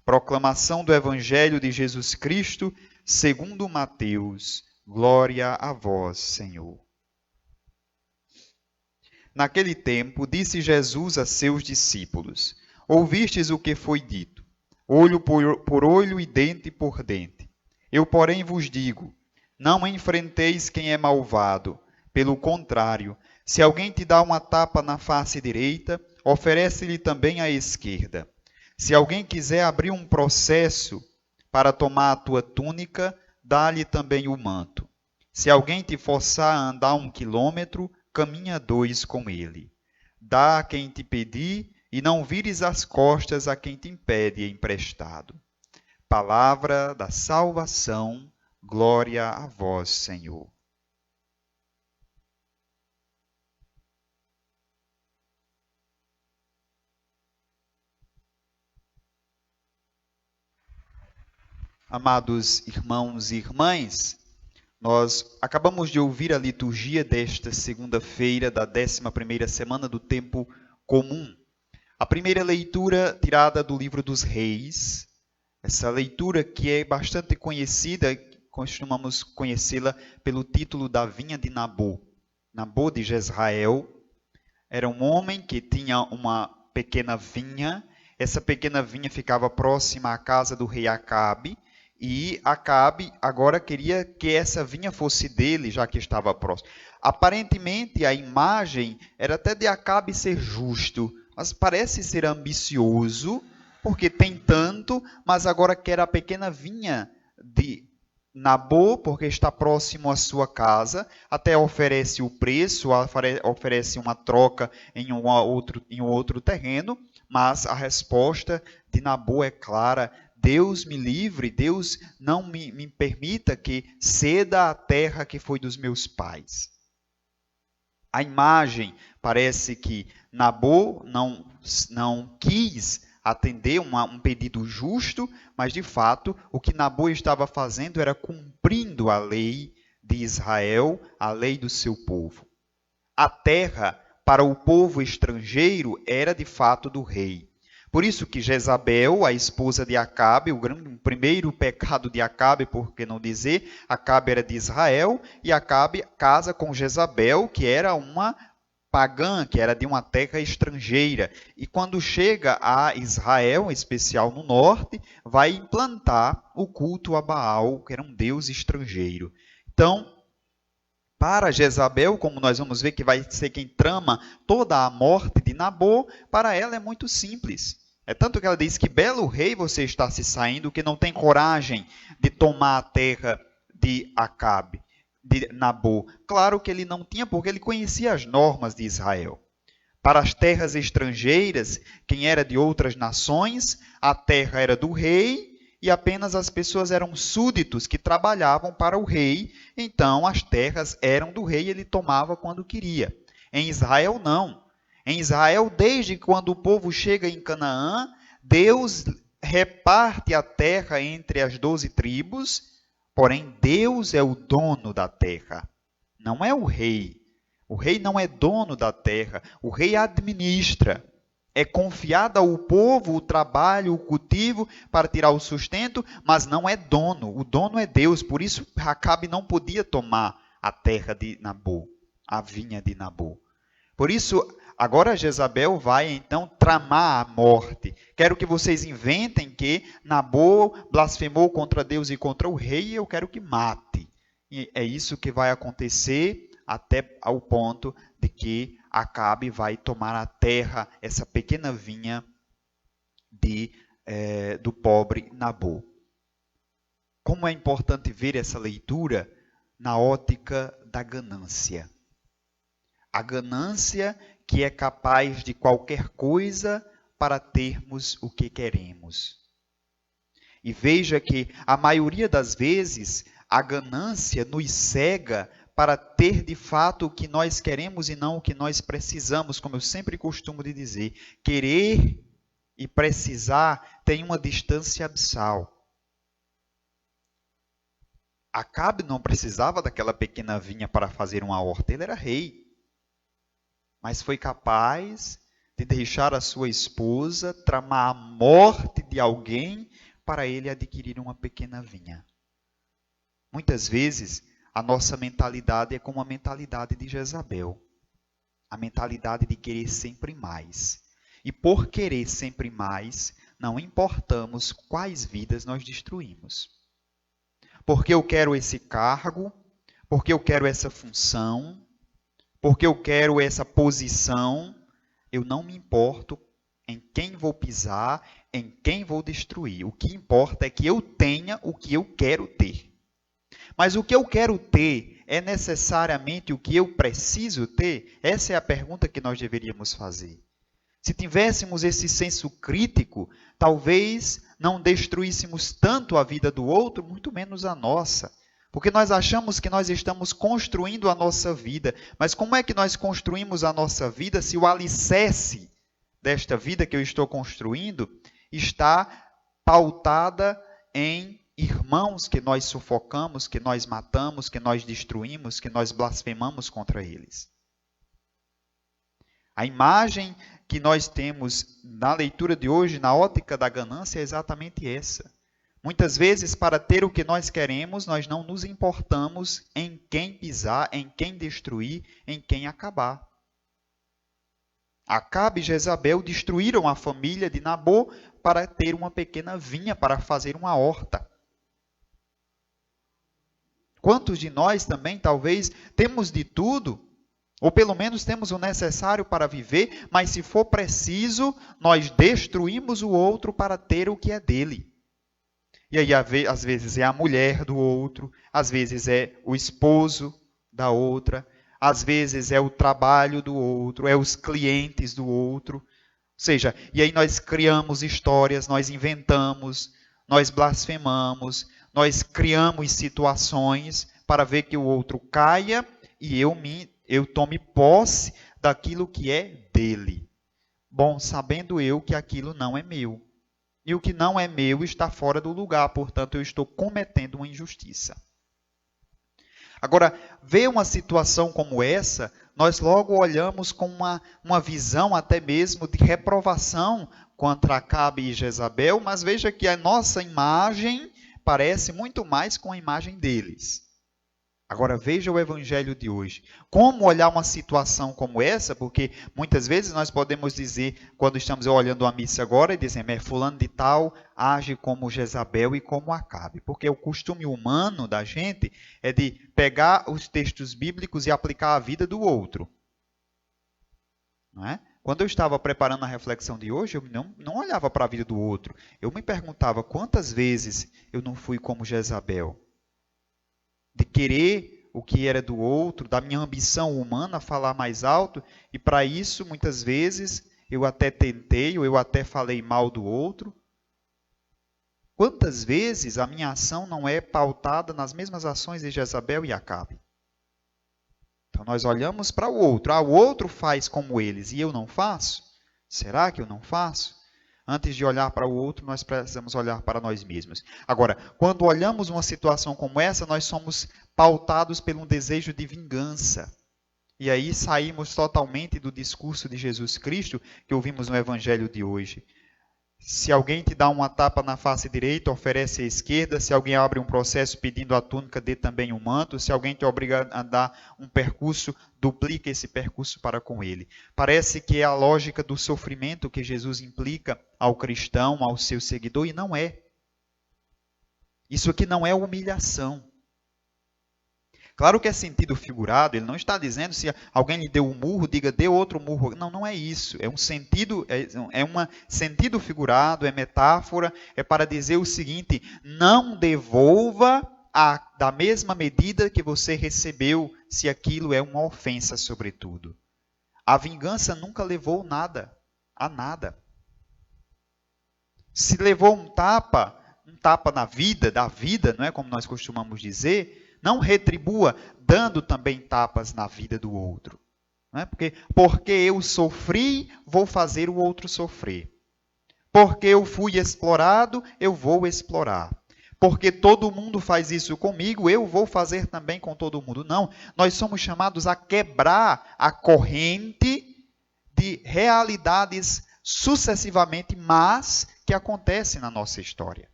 Proclamação do Evangelho de Jesus Cristo, segundo Mateus. Glória a vós, Senhor. Naquele tempo, disse Jesus a seus discípulos: Ouvistes o que foi dito, olho por olho e dente por dente. Eu, porém, vos digo, não enfrenteis quem é malvado. Pelo contrário, se alguém te dá uma tapa na face direita, oferece-lhe também a esquerda. Se alguém quiser abrir um processo para tomar a tua túnica, dá-lhe também o manto. Se alguém te forçar a andar 1 quilômetro, caminha 2 com ele. Dá a quem te pedir e não vires as costas a quem te impede emprestado. Palavra da salvação, glória a vós, Senhor. Amados irmãos e irmãs, nós acabamos de ouvir a liturgia desta segunda-feira da 11ª semana do Tempo Comum. A primeira leitura tirada do livro dos Reis, essa leitura que é bastante conhecida, costumamos conhecê-la pelo título da vinha de Nabô. Nabô de Jezrael era um homem que tinha uma pequena vinha. Essa pequena vinha ficava próxima à casa do rei Acabe, e Acabe agora queria que essa vinha fosse dele, já que estava próximo. Aparentemente, a imagem era até de Acabe ser justo, mas parece ser ambicioso, porque tem tanto, mas agora quer a pequena vinha de Nabô, porque está próximo à sua casa, até oferece o preço, oferece uma troca em um outro terreno, mas a resposta de Nabô é clara: Deus me livre, Deus não me permita que ceda a terra que foi dos meus pais. A imagem parece que Nabô não quis atender um pedido justo, mas de fato o que Nabô estava fazendo era cumprindo a lei de Israel, a lei do seu povo. A terra para o povo estrangeiro era de fato do rei. Por isso que Jezabel, a esposa de Acabe, o primeiro pecado de Acabe, por que não dizer, Acabe era de Israel, e Acabe casa com Jezabel, que era uma pagã, que era de uma terra estrangeira. E quando chega a Israel, em especial no norte, vai implantar o culto a Baal, que era um deus estrangeiro. Então, para Jezabel, como nós vamos ver que vai ser quem trama toda a morte de Nabô, para ela é muito simples. É tanto que ela diz que belo rei você está se saindo, que não tem coragem de tomar a terra de Acabe, de Nabô. Claro que ele não tinha, porque ele conhecia as normas de Israel. Para as terras estrangeiras, quem era de outras nações, a terra era do rei, e apenas as pessoas eram súditos que trabalhavam para o rei, então as terras eram do rei e ele tomava quando queria. Em Israel, não. Em Israel, desde quando o povo chega em Canaã, Deus reparte a terra entre as 12 tribos, porém Deus é o dono da terra, não é o rei. O rei não é dono da terra, o rei administra. É confiado ao povo o trabalho, o cultivo para tirar o sustento, mas não é dono. O dono é Deus. Por isso, Acabe não podia tomar a terra de Nabô, a vinha de Nabô. Por isso, agora Jezabel vai então tramar a morte. Quero que vocês inventem que Nabô blasfemou contra Deus e contra o rei, e eu quero que mate. E é isso que vai acontecer até ao ponto de que Acabe vai tomar a terra, essa pequena vinha do pobre Nabô. Como é importante ver essa leitura na ótica da ganância. A ganância que é capaz de qualquer coisa para termos o que queremos. E veja que a maioria das vezes a ganância nos cega para ter de fato o que nós queremos e não o que nós precisamos, como eu sempre costumo de dizer. Querer e precisar tem uma distância abissal. Acabe não precisava daquela pequena vinha para fazer uma horta, ele era rei. Mas foi capaz de deixar a sua esposa, tramar a morte de alguém para ele adquirir uma pequena vinha. Muitas vezes, a nossa mentalidade é como a mentalidade de Jezabel. A mentalidade de querer sempre mais. E por querer sempre mais, não importamos quais vidas nós destruímos. Porque eu quero esse cargo, porque eu quero essa função, porque eu quero essa posição, eu não me importo em quem vou pisar, em quem vou destruir. O que importa é que eu tenha o que eu quero ter. Mas o que eu quero ter é necessariamente o que eu preciso ter? Essa é a pergunta que nós deveríamos fazer. Se tivéssemos esse senso crítico, talvez não destruíssemos tanto a vida do outro, muito menos a nossa. Porque nós achamos que nós estamos construindo a nossa vida. Mas como é que nós construímos a nossa vida se o alicerce desta vida que eu estou construindo está pautada em irmãos que nós sufocamos, que nós matamos, que nós destruímos, que nós blasfemamos contra eles? A imagem que nós temos na leitura de hoje, na ótica da ganância, é exatamente essa. Muitas vezes, para ter o que nós queremos, nós não nos importamos em quem pisar, em quem destruir, em quem acabar. Acabe e Jezabel destruíram a família de Nabô para ter uma pequena vinha, para fazer uma horta. Quantos de nós também, talvez, temos de tudo, ou pelo menos temos o necessário para viver, mas se for preciso, nós destruímos o outro para ter o que é dele. E aí, às vezes, é a mulher do outro, às vezes é o esposo da outra, às vezes é o trabalho do outro, é os clientes do outro. Ou seja, e aí nós criamos histórias, nós inventamos, nós blasfemamos, nós criamos situações para ver que o outro caia e eu tome posse daquilo que é dele. Bom, sabendo eu que aquilo não é meu. E o que não é meu está fora do lugar, portanto, eu estou cometendo uma injustiça. Agora, ver uma situação como essa, nós logo olhamos com uma visão até mesmo de reprovação contra Acabe e Jezabel, mas veja que a nossa imagem parece muito mais com a imagem deles. Agora veja o evangelho de hoje. Como olhar uma situação como essa? Porque muitas vezes nós podemos dizer, quando estamos olhando a missa agora, e dizemos, fulano de tal age como Jezabel e como Acabe. Porque o costume humano da gente é de pegar os textos bíblicos e aplicar à vida do outro. Não é? Quando eu estava preparando a reflexão de hoje, eu não olhava para a vida do outro. Eu me perguntava quantas vezes eu não fui como Jezabel. De querer o que era do outro, da minha ambição humana falar mais alto, e para isso, muitas vezes, eu até tentei, ou eu até falei mal do outro. Quantas vezes a minha ação não é pautada nas mesmas ações de Jezabel e Acabe? Então nós olhamos para o outro. O outro faz como eles e eu não faço? Será que eu não faço? Antes de olhar para o outro, nós precisamos olhar para nós mesmos. Agora, quando olhamos uma situação como essa, nós somos pautados por um desejo de vingança. E aí saímos totalmente do discurso de Jesus Cristo que ouvimos no Evangelho de hoje. Se alguém te dá uma tapa na face direita, oferece a esquerda. Se alguém abre um processo pedindo a túnica, dê também um manto. Se alguém te obriga a dar um percurso, duplica esse percurso para com ele. Parece que é a lógica do sofrimento que Jesus implica ao cristão, ao seu seguidor, e não é. Isso aqui não é humilhação. Claro que é sentido figurado, ele não está dizendo se alguém lhe deu um murro, diga dê outro murro. Não, não é isso. É um sentido figurado, é metáfora, é para dizer o seguinte: não devolva da mesma medida que você recebeu, se aquilo é uma ofensa, sobretudo. A vingança nunca levou nada a nada. Se levou um tapa na vida, da vida, não é como nós costumamos dizer, não retribua dando também tapas na vida do outro. Não é? Porque eu sofri, vou fazer o outro sofrer. Porque eu fui explorado, eu vou explorar. Porque todo mundo faz isso comigo, eu vou fazer também com todo mundo. Não, nós somos chamados a quebrar a corrente de realidades sucessivamente, mas que acontecem na nossa história.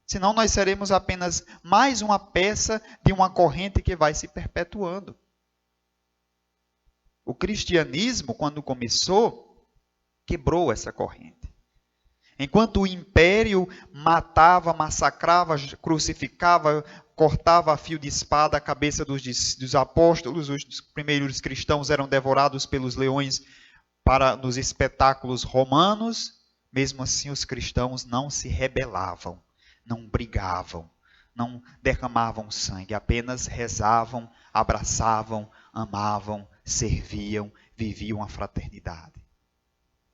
Senão nós seremos apenas mais uma peça de uma corrente que vai se perpetuando. O cristianismo, quando começou, quebrou essa corrente. Enquanto o império matava, massacrava, crucificava, cortava a fio de espada a cabeça dos apóstolos, os primeiros cristãos eram devorados pelos leões nos espetáculos romanos, mesmo assim os cristãos não se rebelavam, não brigavam, não derramavam sangue, apenas rezavam, abraçavam, amavam, serviam, viviam a fraternidade.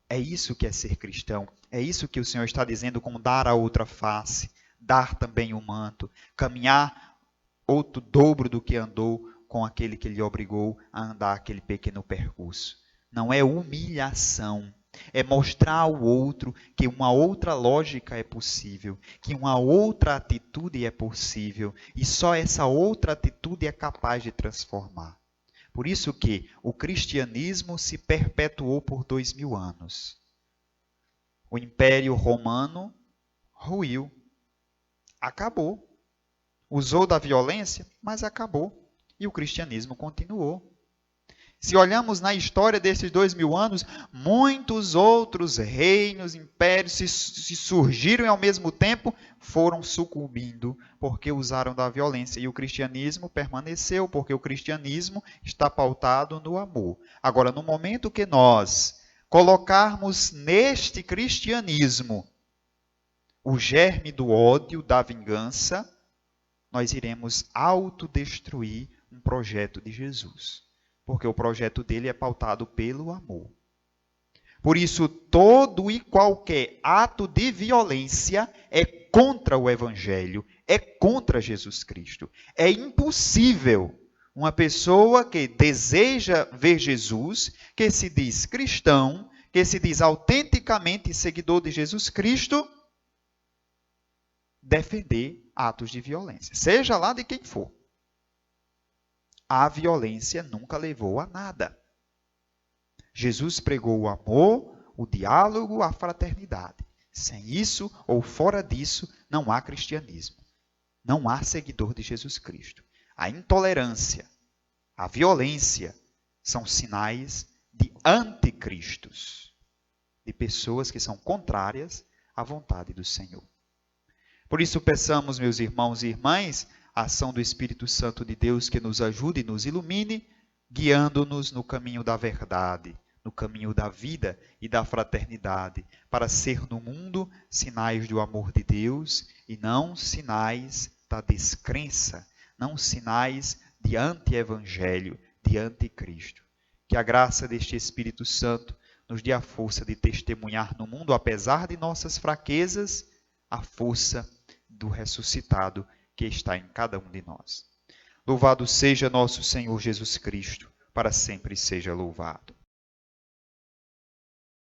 É isso que é ser cristão. É isso que o Senhor está dizendo com dar a outra face, dar também o manto, caminhar outro dobro do que andou com aquele que lhe obrigou a andar aquele pequeno percurso. Não é humilhação, é mostrar ao outro que uma outra lógica é possível, que uma outra atitude é possível, e só essa outra atitude é capaz de transformar. Por isso que o cristianismo se perpetuou por 2000 anos. O Império Romano ruiu, acabou. Usou da violência, mas acabou. E o cristianismo continuou. Se olhamos na história desses 2000 anos, muitos outros reinos, impérios se surgiram e ao mesmo tempo foram sucumbindo porque usaram da violência. E o cristianismo permaneceu porque o cristianismo está pautado no amor. Agora, no momento que nós colocarmos neste cristianismo o germe do ódio, da vingança, nós iremos autodestruir um projeto de Jesus. Porque o projeto dele é pautado pelo amor. Por isso, todo e qualquer ato de violência é contra o Evangelho, é contra Jesus Cristo. É impossível uma pessoa que deseja ver Jesus, que se diz cristão, que se diz autenticamente seguidor de Jesus Cristo, defender atos de violência, seja lá de quem for. A violência nunca levou a nada. Jesus pregou o amor, o diálogo, a fraternidade. Sem isso ou fora disso, não há cristianismo. Não há seguidor de Jesus Cristo. A intolerância, a violência são sinais de anticristos, de pessoas que são contrárias à vontade do Senhor. Por isso, peçamos, meus irmãos e irmãs, a ação do Espírito Santo de Deus que nos ajude e nos ilumine, guiando-nos no caminho da verdade, no caminho da vida e da fraternidade, para ser no mundo sinais do amor de Deus e não sinais da descrença, não sinais de anti-evangelho, de anticristo. Que a graça deste Espírito Santo nos dê a força de testemunhar no mundo, apesar de nossas fraquezas, a força do ressuscitado que está em cada um de nós. Louvado seja nosso Senhor Jesus Cristo, para sempre seja louvado.